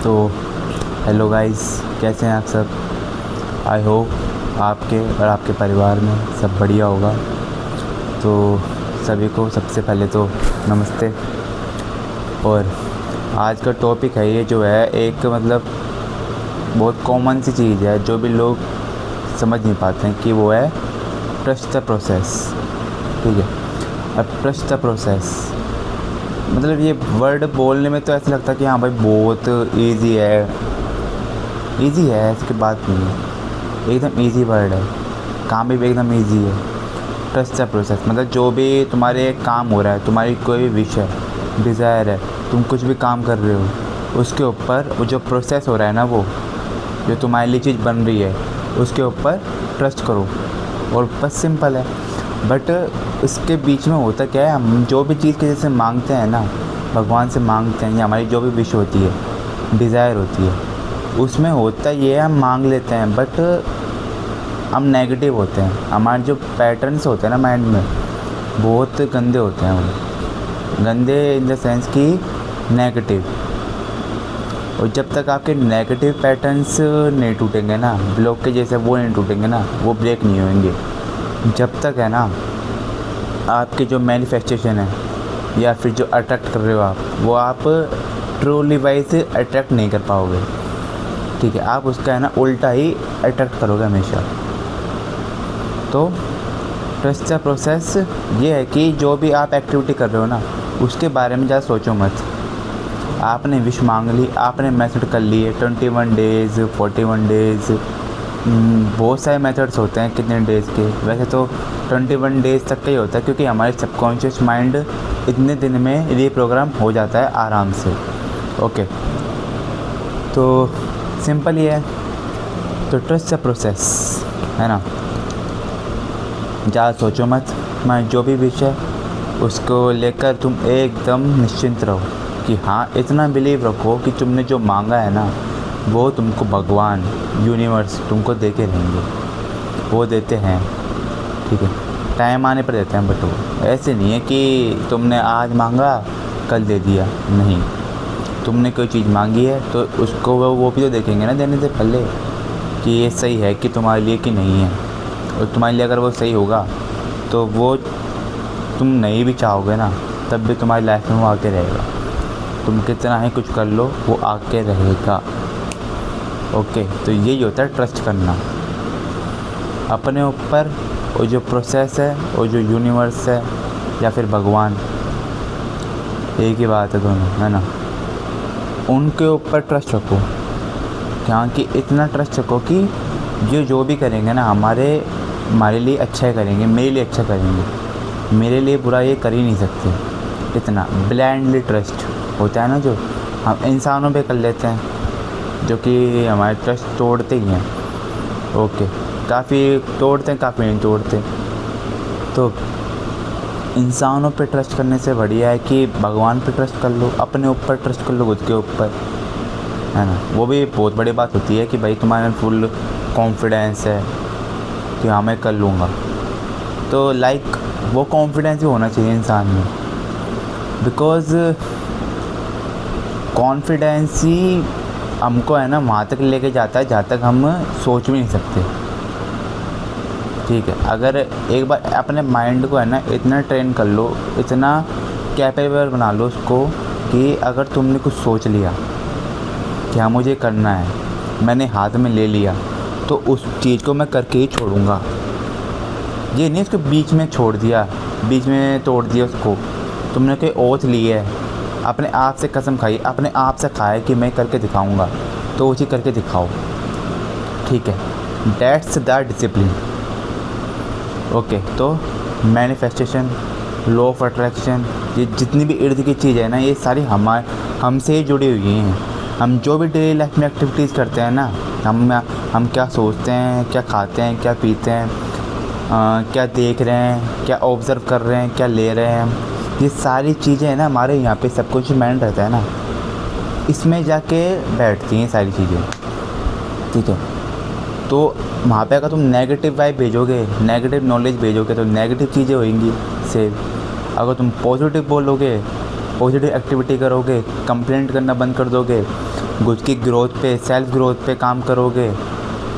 तो hello guys, कैसे हैं आप सब। आई होप आपके और आपके परिवार में सब बढ़िया होगा। तो सभी को सबसे पहले तो नमस्ते। और आज का टॉपिक है ये जो है एक बहुत कॉमन सी चीज़ है जो भी लोग समझ नहीं पाते हैं कि वो है ट्रस्ट द प्रोसेस। ठीक है, अब ट्रस्ट द प्रोसेस ये वर्ड बोलने में तो ऐसा लगता है कि हाँ भाई बहुत इजी है, इसकी बात नहीं है, एकदम इजी वर्ड है, काम भी एकदम इजी है। ट्रस्ट द प्रोसेस जो भी तुम्हारे काम हो रहा है, तुम्हारी कोई भी विश है, डिज़ायर है, तुम कुछ भी काम कर रहे हो, उसके ऊपर वो जो प्रोसेस हो रहा है ना, वो जो तुम्हारे लिए चीज़ बन रही है उसके ऊपर ट्रस्ट करो। और बस सिंपल है। बट इसके बीच में होता क्या है, हम जो भी चीज़ के जैसे मांगते हैं ना, भगवान से मांगते हैं, या हमारी जो भी विश होती है, डिज़ायर होती है, उसमें होता ये है हम मांग लेते हैं बट हम नेगेटिव होते हैं। हमारे जो पैटर्न्स होते हैं ना माइंड में, बहुत गंदे होते हैं। वो गंदे इन द सेंस कि नेगेटिव। और जब तक आपके नेगेटिव पैटर्न्स नहीं टूटेंगे ना, ब्लॉक के जैसे वो नहीं टूटेंगे ना, वो ब्रेक नहीं होंगे, जब तक है ना आपके जो मैनिफेस्टेशन है या फिर जो अट्रैक्ट कर रहे हो आप, वो आप ट्रूली वाइज अट्रैक्ट नहीं कर पाओगे। ठीक है, आप उसका है ना उल्टा ही अट्रैक्ट करोगे हमेशा। तो ट्रस्ट द प्रोसेस ये है कि जो भी आप एक्टिविटी कर रहे हो ना, उसके बारे में ज़्यादा सोचो मत। आपने विश मांग ली, आपने मेथड कर लिए 21 डेज़ 41 डेज़, बहुत सारे मेथड्स होते हैं कितने डेज़ के। वैसे तो 21 डेज़ तक का ही होता है, क्योंकि हमारे सबकॉन्शियस माइंड इतने दिन में रीप्रोग्राम हो जाता है आराम से। ओके, तो सिंपल ही है। तो ट्रस्ट द प्रोसेस है ना, ज़्यादा सोचो मत। मैं जो भी विश है उसको लेकर तुम एकदम निश्चिंत रहो कि हाँ, इतना बिलीव रखो कि तुमने जो मांगा है ना, वो तुमको भगवान, यूनिवर्स तुमको दे के रहेंगे, वो देते हैं। ठीक है, टाइम आने पर देते हैं, बट वो ऐसे नहीं है कि तुमने आज मांगा कल दे दिया। नहीं, तुमने कोई चीज़ मांगी है तो उसको वो भी तो देखेंगे ना देने से पहले कि ये सही है कि तुम्हारे लिए कि नहीं है। और तुम्हारे लिए अगर वो सही होगा तो वो तुम नहीं भी चाहोगे ना, तब भी तुम्हारी लाइफ में वो आके रहेगा। तुम कितना ही कुछ कर लो, वो आके रहेगा। ओके, तो यही होता है ट्रस्ट करना अपने ऊपर, और जो प्रोसेस है, और जो यूनिवर्स है या फिर भगवान, एक ही बात है दोनों, है ना। उनके ऊपर ट्रस्ट रखो, क्या कि इतना ट्रस्ट रखो कि जो भी करेंगे ना हमारे लिए अच्छा ही करेंगे, मेरे लिए अच्छा करेंगे, मेरे लिए बुरा ये कर ही नहीं सकते। इतना ब्लाइंडली ट्रस्ट होता है ना, जो हम इंसानों पे कर लेते हैं, जो कि हमारे ट्रस्ट तोड़ते ही हैं। ओके, काफ़ी तोड़ते हैं, काफ़ी नहीं तोड़ते। तो इंसानों पे ट्रस्ट करने से बढ़िया है कि भगवान पे ट्रस्ट कर लो, अपने ऊपर ट्रस्ट कर लो, खुद के ऊपर, है ना। वो भी बहुत बड़ी बात होती है कि भाई तुम्हारे फुल कॉन्फिडेंस है कि हाँ मैं कर लूँगा। तो वो कॉन्फिडेंस भी होना चाहिए इंसान में, बिकॉज़ कॉन्फिडेंस ही हमको है ना वहाँ तक लेके जाता है जहाँ तक हम सोच भी नहीं सकते। ठीक है, अगर एक बार अपने माइंड को है ना इतना ट्रेन कर लो, इतना कैपेबल बना लो उसको, कि अगर तुमने कुछ सोच लिया कि हाँ मुझे करना है, मैंने हाथ में ले लिया, तो उस चीज़ को मैं करके ही छोड़ूंगा। ये नहीं उसको बीच में छोड़ दिया, बीच में तोड़ दिया उसको। तुमने कोई ओथ ली है, अपने आप से कसम खाई, अपने आप से खाया कि मैं करके दिखाऊंगा, तो उसी करके दिखाओ। ठीक है, दैट्स द डिसिप्लिन। ओके, तो मैनिफेस्टेशन, लॉ ऑफ अट्रैक्शन, ये जितनी भी इर्द की चीज़ है ना, ये सारी हमसे ही जुड़ी हुई हैं। हम जो भी डेली लाइफ में एक्टिविटीज़ करते हैं ना, हम क्या सोचते हैं, क्या खाते हैं, क्या पीते हैं, क्या देख रहे हैं, क्या ऑब्ज़र्व कर रहे हैं, क्या ले रहे हैं, ये सारी चीज़ें हैं ना, हमारे यहाँ पे सब कुछ माइंड रहता है ना, इसमें जाके बैठती हैं सारी चीज़ें। ठीक है, तो वहाँ पे अगर तुम नेगेटिव वाइब भेजोगे, नेगेटिव नॉलेज भेजोगे, तो नेगेटिव चीज़ें होंगी सेव। अगर तुम पॉजिटिव बोलोगे, पॉजिटिव एक्टिविटी करोगे, कंप्लेंट करना बंद कर दोगे, खुद की ग्रोथ पे, सेल्फ ग्रोथ पे काम करोगे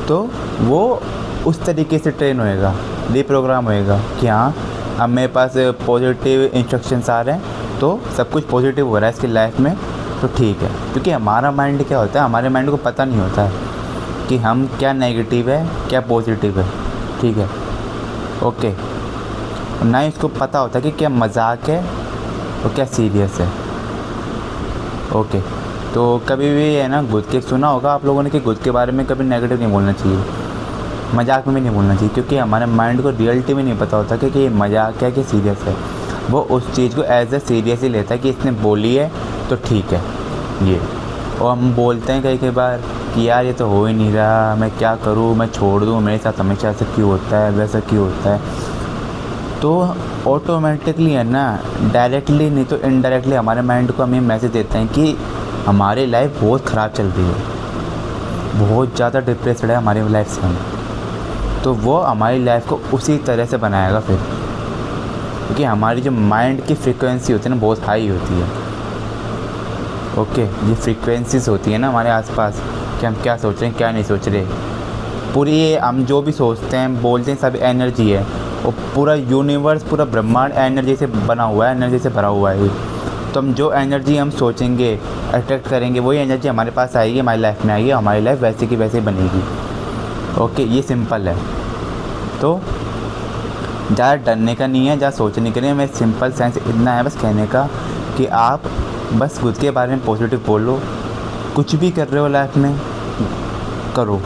तो वो उस तरीके से ट्रेन होएगा, रीप्रोग्राम होएगा कि हाँ अब मेरे पास पॉजिटिव इंस्ट्रक्शंस आ रहे हैं तो सब कुछ पॉजिटिव हो रहा है इसकी लाइफ में, तो ठीक है। क्योंकि हमारा माइंड क्या होता है, हमारे माइंड को पता नहीं होता है कि हम क्या नेगेटिव है क्या पॉजिटिव है, ठीक है, ओके। ना ही इसको पता होता है कि क्या मजाक है और क्या सीरियस है, ओके। तो कभी भी है ना, खुद के सुना होगा आप लोगों ने कि खुद के बारे में कभी नेगेटिव नहीं बोलना चाहिए, मजाक में भी नहीं बोलना चाहिए, क्योंकि हमारे माइंड को रियलिटी में नहीं पता होता कि ये मजाक है कि सीरियस है। वो उस चीज़ को एज ए सीरियस ही लेता है कि इसने बोली है तो ठीक है ये। और हम बोलते हैं कई बार कि यार ये तो हो ही नहीं रहा, मैं क्या करूँ, मैं छोड़ दूँ, मेरे साथ हमेशा ऐसा क्यों होता है, वैसा क्यों होता है। तो ऑटोमेटिकली है ना, डायरेक्टली नहीं तो इनडायरेक्टली हमारे माइंड को हम ये मैसेज देते हैं कि हमारी लाइफ बहुत ख़राब चल रही है, बहुत ज़्यादा डिप्रेस्ड है हमारी लाइफ से हम। तो वो हमारी लाइफ को उसी तरह से बनाएगा फिर, क्योंकि हमारी जो माइंड की फ्रीक्वेंसी होती है ना बहुत हाई होती है, ओके। ये फ्रीक्वेंसीज होती है ना हमारे आसपास कि हम क्या सोच रहे हैं क्या नहीं सोच रहे, पूरी ये हम जो भी सोचते हैं बोलते हैं सब एनर्जी है, और पूरा यूनिवर्स पूरा ब्रह्मांड एनर्जी से बना हुआ है, एनर्जी से भरा हुआ है। तो हम जो एनर्जी हम सोचेंगे अट्रैक्ट करेंगे, वही एनर्जी हमारे पास आएगी, हमारी लाइफ में आएगी, हमारी लाइफ वैसे की वैसे बनेगी, ओके। ये सिंपल है। तो ज़्यादा डरने का नहीं है, ज़्यादा सोचने के लिए, मैं सिंपल सेंस इतना है बस कहने का कि आप बस खुद के बारे में पॉजिटिव बोलो। कुछ भी कर रहे हो लाइफ में करो,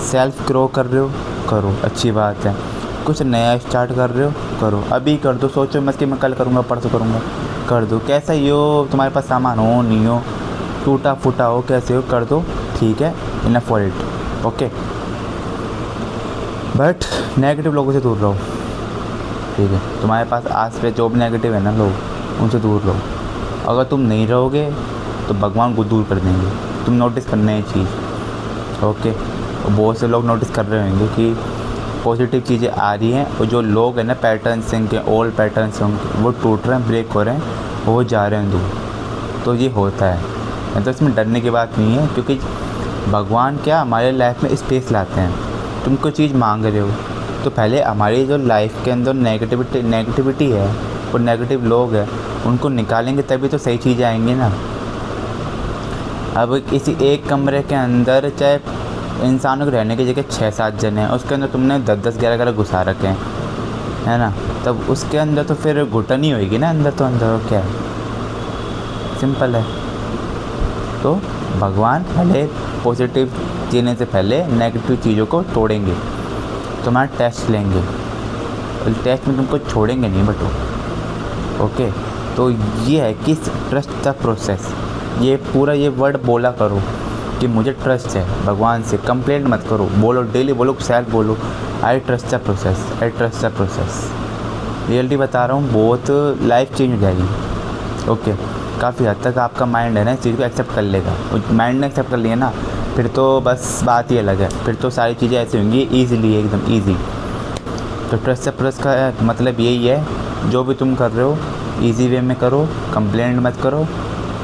सेल्फ ग्रो कर रहे हो करो, अच्छी बात है। कुछ नया स्टार्ट कर रहे हो करो, अभी कर दो, सोचो मत कि मैं कल करूँगा परसों करूँगा, कर दो। कैसा ही हो, तुम्हारे पास सामान हो नहीं हो, टूटा फूटा हो, कैसे हो, कर दो, ठीक है, enough for it, okay. But negative लोगों से दूर रहो, ठीक है। तुम्हारे पास आस पास जो भी नेगेटिव है ना लोग, उनसे दूर रहो। अगर तुम नहीं रहोगे तो भगवान को दूर कर देंगे। तुम नोटिस करना है चीज़, ओके। और बहुत से लोग नोटिस कर रहे होंगे कि पॉजिटिव चीज़ें आ रही हैं, और जो लोग हैं ना पैटर्न्स के, ओल्ड पैटर्न्स होंगे वो टूट रहे हैं, ब्रेक हो रहे हैं, वो जा रहे हैं दूर। तो ये होता है, तो इसमें डरने की बात नहीं है, क्योंकि भगवान क्या हमारे लाइफ में स्पेस लाते हैं। तुम कोई चीज़ मांग रहे हो तो पहले हमारी जो लाइफ के अंदर नेगेटिविटी है और नेगेटिव लोग हैं उनको निकालेंगे, तभी तो सही चीज़ें आएंगी ना। अब किसी एक कमरे के अंदर चाहे इंसानों के रहने की जगह 6-7 जने हैं, उसके अंदर तुमने 10-10 11-11 घुसा रखे हैं, है ना, तब उसके अंदर तो फिर घुटन ही होएगी ना अंदर, तो अंदर क्या है, सिंपल है। तो भगवान पहले पॉजिटिव जीने से पहले नेगेटिव चीज़ों को तोड़ेंगे, तुम्हारा टेस्ट लेंगे, टेस्ट में तुमको छोड़ेंगे नहीं बटो, ओके। तो ये है कि ट्रस्ट द प्रोसेस, ये पूरा ये वर्ड बोला करो कि मुझे ट्रस्ट है भगवान से। कंप्लेंट मत करो, बोलो, डेली बोलो, सेल्फ बोलो, I trust the process, I trust the process. Reality बता रहा हूँ, बहुत लाइफ चेंज हो जाएगी, ओके। काफ़ी हद तक आपका माइंड है ना इस चीज़ को एक्सेप्ट कर लेगा, माइंड ने एक्सेप्ट कर लिया ना, फिर तो बस बात ही अलग है, फिर तो सारी चीज़ें ऐसी होंगी ईज़िली, एकदम ईजी। तो ट्रस्ट द प्रोसेस का मतलब यही है, जो भी तुम कर रहे हो ईजी वे में करो, कंप्लेंट मत करो,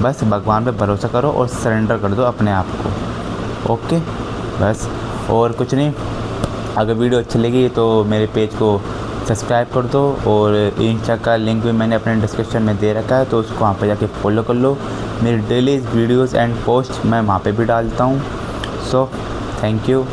बस भगवान पे भरोसा करो और सरेंडर कर दो अपने आप को, ओके, बस और कुछ नहीं। अगर वीडियो अच्छी लगी तो मेरे पेज को सब्सक्राइब कर दो, और इंस्टा का लिंक भी मैंने अपने डिस्क्रिप्शन में दे रखा है, तो उसको वहाँ पे जाके फॉलो कर लो। मेरी डेली वीडियोस एंड पोस्ट मैं वहाँ पे भी डालता हूँ। So thank you.